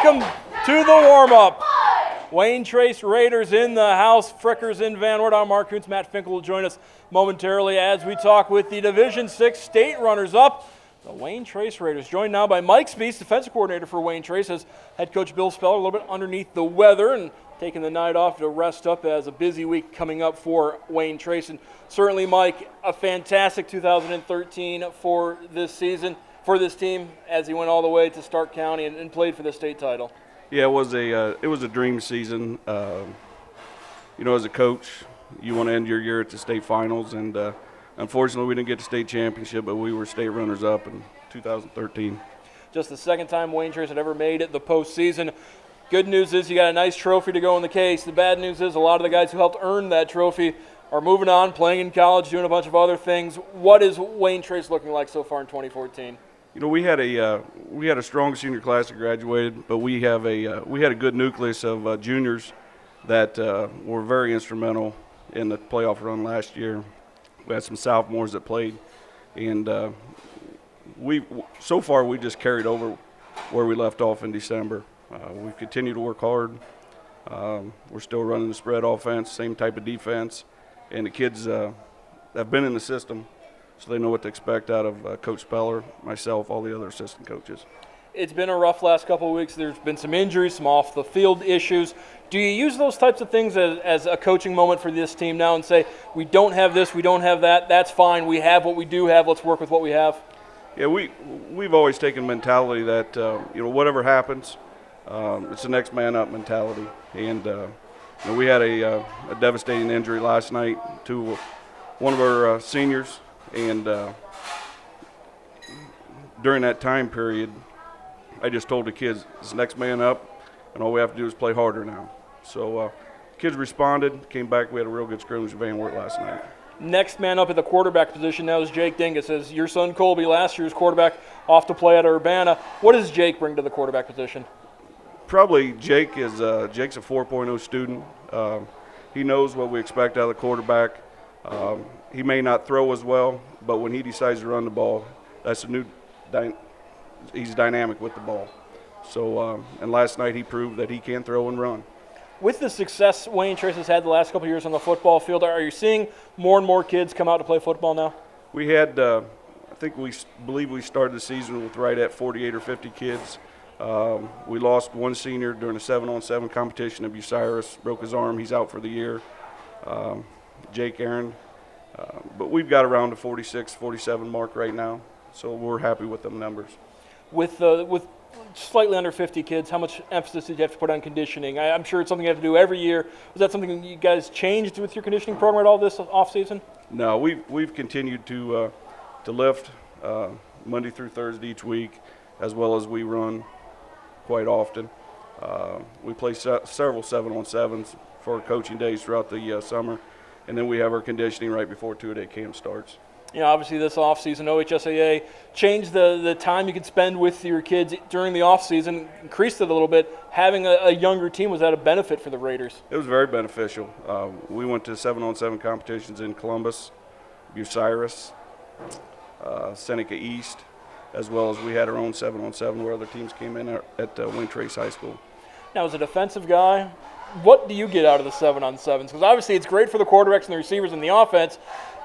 Welcome to the warm-up. Wayne Trace Raiders in the house, Frickers in Van Wert. I'm Mark Kuntz. Matt Finkel will join us momentarily as we talk with the Division VI state runners-up, the Wayne Trace Raiders. Joined now by Mike Spees, defensive coordinator for Wayne Trace, as head coach Bill Speller a little bit underneath the weather and taking the night off to rest up as a busy week coming up for Wayne Trace. And certainly, Mike, a fantastic 2013 for this season, for this team, as he went all the way to Stark County and played for the state title. Yeah, it was a dream season. As a coach, you want to end your year at the state finals, and unfortunately, we didn't get the state championship, but we were state runners-up in 2013. Just the second time Wayne Trace had ever made it the postseason. Good news is you got a nice trophy to go in the case. The bad news is a lot of the guys who helped earn that trophy are moving on, playing in college, doing a bunch of other things. What is Wayne Trace looking like so far in 2014? We had a strong senior class that graduated, but we had a good nucleus of juniors that were very instrumental in the playoff run last year. We had some sophomores that played, and so far we just carried over where we left off in December. We continue to work hard. We're still running the spread offense, same type of defense, and the kids have been in the system, so they know what to expect out of Coach Speller, myself, all the other assistant coaches. It's been a rough last couple of weeks. There's been some injuries, some off-the-field issues. Do you use those types of things as a coaching moment for this team now and say, we don't have this, we don't have that, that's fine, we have what we do have, let's work with what we have? Yeah, we've always taken mentality that, whatever happens, it's the next man up mentality. And we had a devastating injury last night to one of our seniors. And during that time period, I just told the kids, it's the next man up, and all we have to do is play harder now. So kids responded, came back. We had a real good scrimmage at Van Wert last night. Next man up at the quarterback position now is Jake Dingus. As your son Colby, last year's quarterback, off to play at Urbana. What does Jake bring to the quarterback position? Probably Jake's a 4.0 student. He knows what we expect out of the quarterback. He may not throw as well, but when he decides to run the ball, that's he's dynamic with the ball. So, and last night he proved that he can throw and run. With the success Wayne Trace has had the last couple of years on the football field, are you seeing more and more kids come out to play football now? We had, I believe we started the season with right at 48 or 50 kids. We lost one senior during a 7-on-7 competition at Bucyrus, broke his arm. He's out for the year. Jake Aaron. But we've got around the 46, 47 mark right now, so we're happy with them numbers. With slightly under 50 kids, how much emphasis did you have to put on conditioning? I'm sure it's something you have to do every year. Was that something you guys changed with your conditioning program at all this off-season? No, we've continued to lift Monday through Thursday each week, as well as we run quite often. We play several 7-on-7s for our coaching days throughout the summer. And then we have our conditioning right before two-a-day camp starts. Obviously this offseason, OHSAA changed the time you could spend with your kids during the offseason, increased it a little bit. Having a younger team, was that a benefit for the Raiders? It was very beneficial. We went to 7-on-7 competitions in Columbus, Bucyrus, Seneca East, as well as we had our own 7-on-7 where other teams came in at Wayne Trace High School. Now, as a defensive guy, what do you get out of the 7-on-7s? Because obviously it's great for the quarterbacks and the receivers and the offense,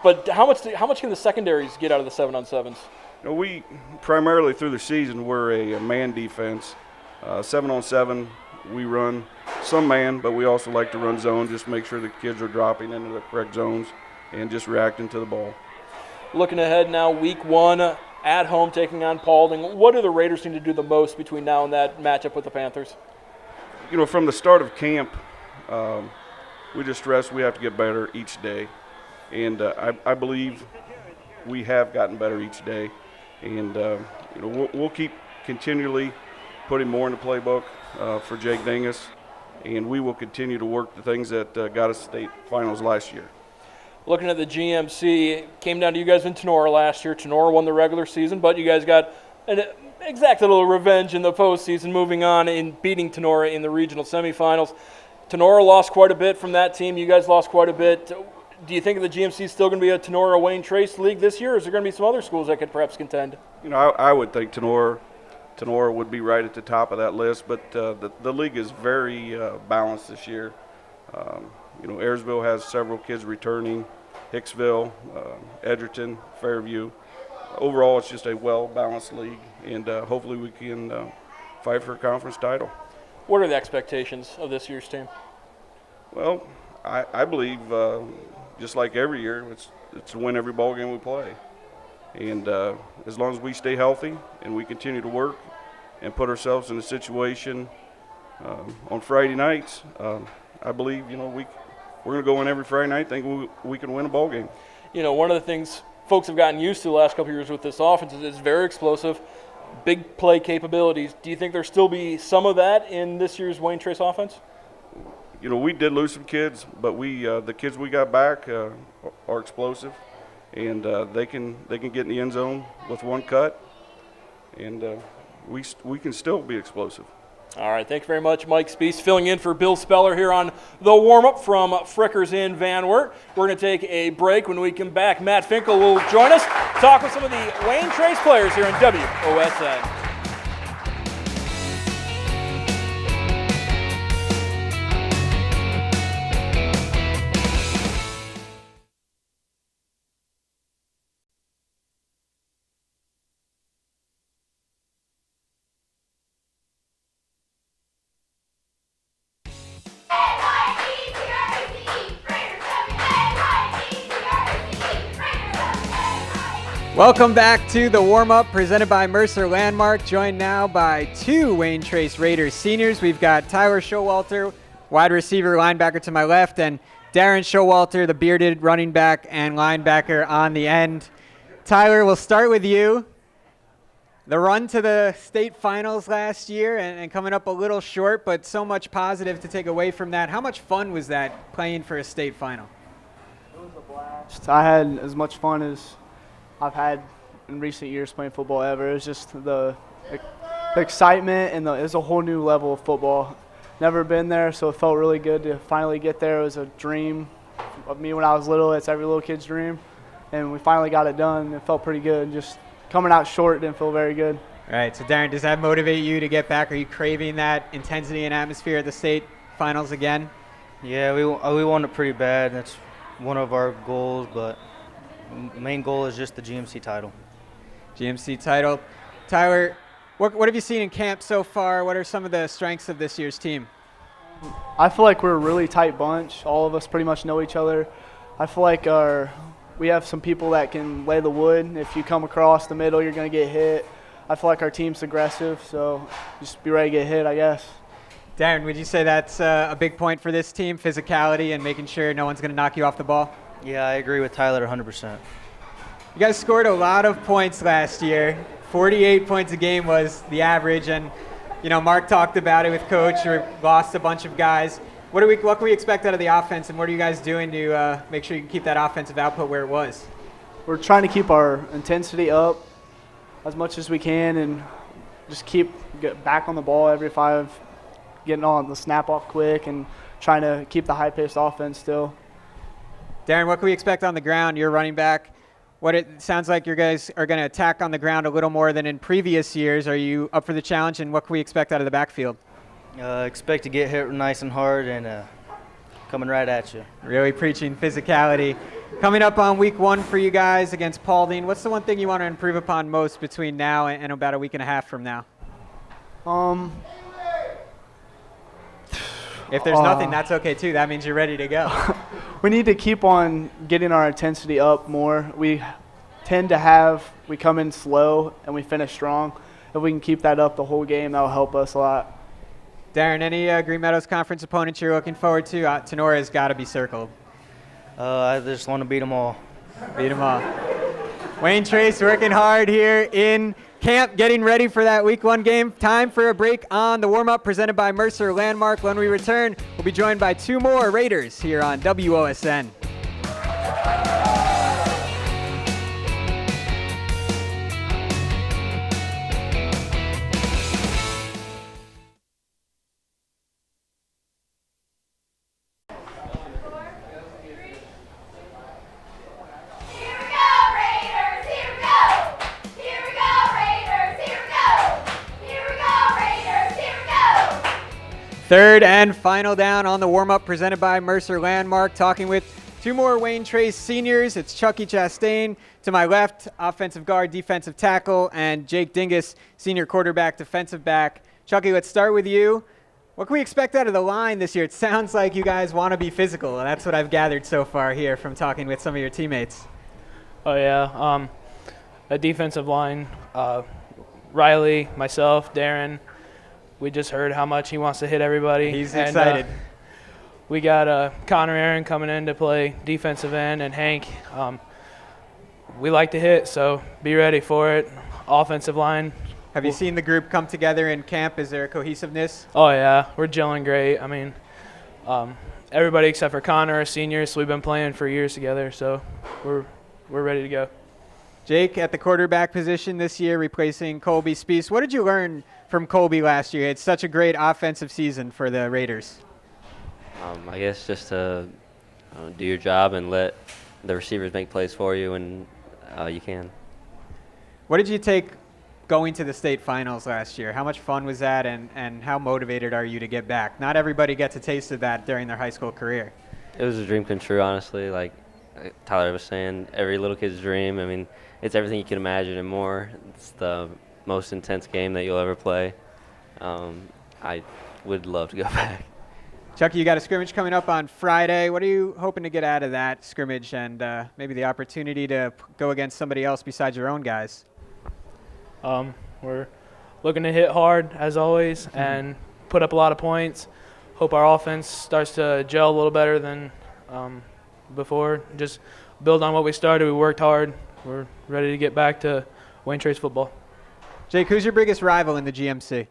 but how much can the secondaries get out of the 7-on-7s? We primarily through the season we're a man defense. 7-on-7 we run some man, but we also like to run zone, just make sure the kids are dropping into the correct zones and just reacting to the ball. Looking ahead now, week 1 at home taking on Paulding. What do the Raiders need to do the most between now and that matchup with the Panthers? From the start of camp, we just stress we have to get better each day. And I believe we have gotten better each day. And, we'll keep continually putting more in the playbook for Jake Dingus. And we will continue to work the things that got us state finals last year. Looking at the GMC, it came down to you guys in Tenora last year. Tenora won the regular season, but you guys got an exact little revenge in the postseason, moving on and beating Tenora in the regional semifinals. Tenora lost quite a bit from that team. You guys lost quite a bit. Do you think the GMC is still going to be a Tenora-Wayne Trace league this year, or is there going to be some other schools that could perhaps contend? I would think Tenora Tenora would be right at the top of that list. But the league is very balanced this year. Ayersville has several kids returning, Hicksville, Edgerton, Fairview. Overall, it's just a well-balanced league, and hopefully we can fight for a conference title. What are the expectations of this year's team? Well, I believe, just like every year, it's to win every ball game we play. And as long as we stay healthy and we continue to work and put ourselves in a situation on Friday nights, I believe, we're going to go in every Friday night thinking we can win a ball game. One of the things folks have gotten used to the last couple of years with this offense is it's very explosive, big play capabilities. Do you think there'll still be some of that in this year's Wayne Trace offense? We did lose some kids, but the kids we got back are explosive, and they can get in the end zone with one cut, and we can still be explosive. All right, thank you very much, Mike Spees, filling in for Bill Speller here on the warm-up from Frickers in Van Wert. We're going to take a break. When we come back, Matt Finkel will join us, talk with some of the Wayne Trace players here in WOSN. Welcome back to the warm-up presented by Mercer Landmark, joined now by two Wayne Trace Raiders seniors. We've got Tyler Showalter, wide receiver linebacker to my left, and Darren Showalter, the bearded running back and linebacker on the end. Tyler, we'll start with you. The run to the state finals last year and coming up a little short, but so much positive to take away from that. How much fun was that playing for a state final? It was a blast. I had as much fun as I've had in recent years playing football ever. It was just the excitement, and it was a whole new level of football. Never been there, so it felt really good to finally get there. It was a dream of me when I was little. It's every little kid's dream, and we finally got it done. It felt pretty good. Just coming out short didn't feel very good. All right, so Darren, does that motivate you to get back? Are you craving that intensity and atmosphere at the state finals again? Yeah, we want it pretty bad. That's one of our goals, but main goal is just the GMC title. GMC title. Tyler, what have you seen in camp so far? What are some of the strengths of this year's team? I feel like we're a really tight bunch. All of us pretty much know each other. I feel like we have some people that can lay the wood. If you come across the middle, you're going to get hit. I feel like our team's aggressive, so just be ready to get hit, I guess. Darren, would you say that's a big point for this team, physicality and making sure no one's going to knock you off the ball? Yeah, I agree with Tyler 100%. You guys scored a lot of points last year. 48 points a game was the average, and Mark talked about it with Coach. You lost a bunch of guys. What can we expect out of the offense, and what are you guys doing to make sure you can keep that offensive output where it was? We're trying to keep our intensity up as much as we can, and just get back on the ball every 5, getting on the snap off quick, and trying to keep the high-paced offense still. Darren, what can we expect on the ground? You're running back. It sounds like you guys are going to attack on the ground a little more than in previous years. Are you up for the challenge, and what can we expect out of the backfield? Expect to get hit nice and hard and coming right at you. Really preaching physicality. Coming up on week 1 for you guys against Paulding, what's the one thing you want to improve upon most between now and about a week and a half from now? If there's nothing, that's okay too. That means you're ready to go. We need to keep on getting our intensity up more. We tend to we come in slow and we finish strong. If we can keep that up the whole game, that will help us a lot. Darren, any Green Meadows Conference opponents you're looking forward to? Tenora's got to be circled. I just want to beat them all. Beat them all. Wayne Trace working hard here in camp, getting ready for that week 1 game. Time for a break on the warm-up presented by Mercer Landmark. When we return, we'll be joined by 2 more Raiders here on WOSN. Third and final down on the warm-up presented by Mercer Landmark. Talking with two more Wayne Trace seniors. It's Chucky Chastain to my left, offensive guard, defensive tackle, and Jake Dingus, senior quarterback, defensive back. Chucky, let's start with you. What can we expect out of the line this year? It sounds like you guys want to be physical, and that's what I've gathered so far here from talking with some of your teammates. Oh, yeah. A defensive line, Riley, myself, Darren, we just heard how much he wants to hit everybody. He's excited. We got Connor Aaron coming in to play defensive end, and Hank. We like to hit, so be ready for it. Offensive line. Have you seen the group come together in camp? Is there a cohesiveness? Oh, yeah. We're gelling great. I mean, everybody except for Connor are seniors, so we've been playing for years together, so we're ready to go. Jake, at the quarterback position this year, replacing Colby Spees. What did you learn from Colby last year? It's such a great offensive season for the Raiders. I guess just to do your job and let the receivers make plays for you, and you can. What did you take going to the state finals last year? How much fun was that, and how motivated are you to get back? Not everybody gets a taste of that during their high school career. It was a dream come true, honestly. Like Tyler was saying, every little kid's dream. I mean, it's everything you can imagine and more. It's the most intense game that you'll ever play. I would love to go back. Chucky, you got a scrimmage coming up on Friday. What are you hoping to get out of that scrimmage, and maybe the opportunity to go against somebody else besides your own guys? We're looking to hit hard, as always, and put up a lot of points. Hope our offense starts to gel a little better than before. Just build on what we started. We worked hard. We're ready to get back to Wayne Trace football. Jake, who's your biggest rival in the GMC?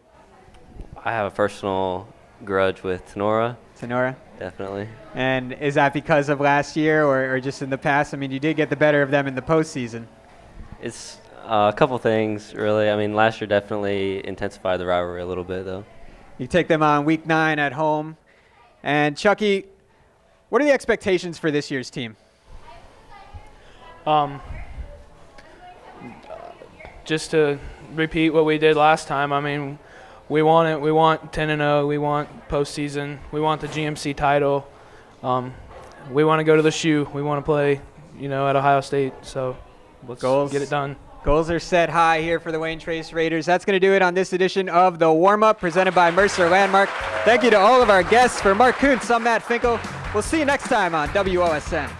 I have a personal grudge with Tenora. Tenora? Definitely. And is that because of last year or just in the past? I mean, you did get the better of them in the postseason. It's a couple things, really. I mean, last year definitely intensified the rivalry a little bit, though. You take them on week 9 at home. And Chucky, what are the expectations for this year's team? Just to repeat what we did last time. I mean, we want it. We want 10-0. We want postseason. We want the GMC title. We want to go to the shoe. We want to play, at Ohio State. So let's get it done. Goals are set high here for the Wayne Trace Raiders. That's going to do it on this edition of The Warm-Up presented by Mercer Landmark. Thank you to all of our guests. For Mark Kuntz, I'm Matt Finkel. We'll see you next time on WOSN.